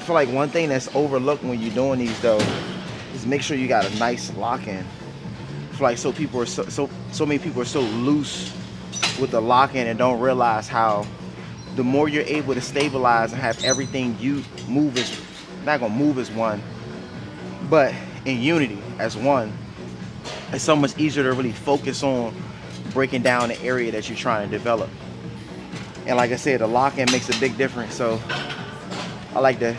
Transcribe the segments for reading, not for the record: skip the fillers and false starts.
feel like one thing that's overlooked when you're doing these though is make sure you got a nice lock in. I feel like people are so many people are so loose with the lock in and don't realize how the more you're able to stabilize and have everything you move as not gonna move as one, but in unity as one, it's so much easier to really focus on breaking down the area that you're trying to develop. And like I said, the lock-in makes a big difference. So I like to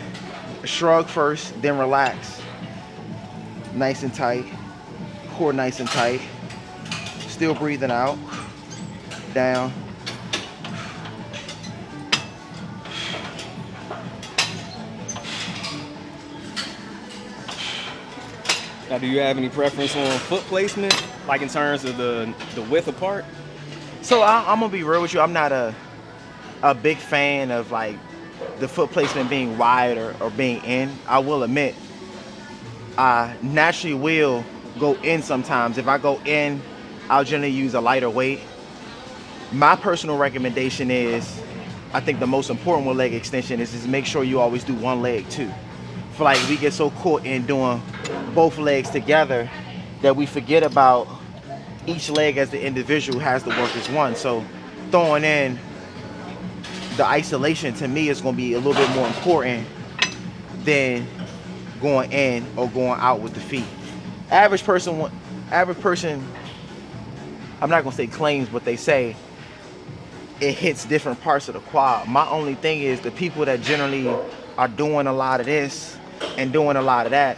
shrug first, then relax. Nice and tight, core nice and tight. Still breathing out, down. Now, do you have any preference on foot placement, like in terms of the width apart? So I'm gonna be real with you. I'm not a big fan of like the foot placement being wide or being in. I will admit, I naturally will go in sometimes. If I go in, I'll generally use a lighter weight. My personal recommendation is, I think the most important with leg extension is make sure you always do one leg too. I feel like we get so caught in doing both legs together that we forget about each leg as the individual has to work as one. So throwing in the isolation to me is going to be a little bit more important than going in or going out with the feet. Average person, I'm not going to say claims, but they say it hits different parts of the quad. My only thing is the people that generally are doing a lot of this and doing a lot of that,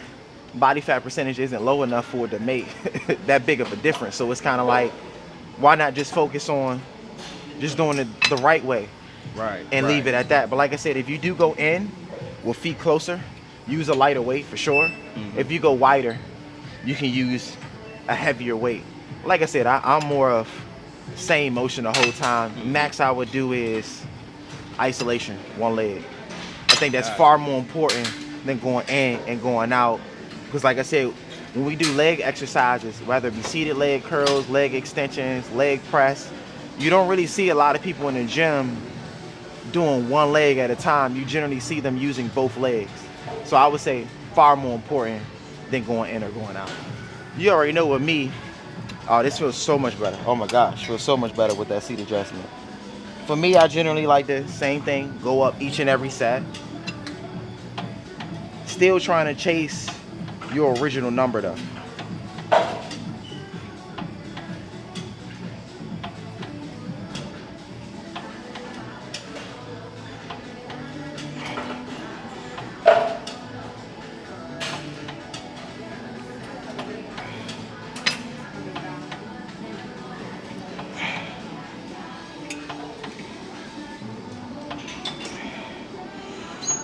body fat percentage isn't low enough for it to make that big of a difference. So it's kind of like, why not just focus on just doing it the right way, Right. and leave it at that. But like I said, if you do go in with feet closer, use a lighter weight for sure. If you go wider, you can use a heavier weight. Like I said, I'm more of same motion the whole time. Max I would do is isolation, one leg. I think that's far more important than going in and going out. Because like I said, when we do leg exercises, whether it be seated leg curls, leg extensions, leg press, you don't really see a lot of people in the gym doing one leg at a time. You generally see them using both legs. So I would say far more important than going in or going out. You already know with me, oh, this feels so much better. Oh my gosh, feels so much better with that seat adjustment. For me, I generally like the same thing, go up each and every set. Still trying to chase your original number though.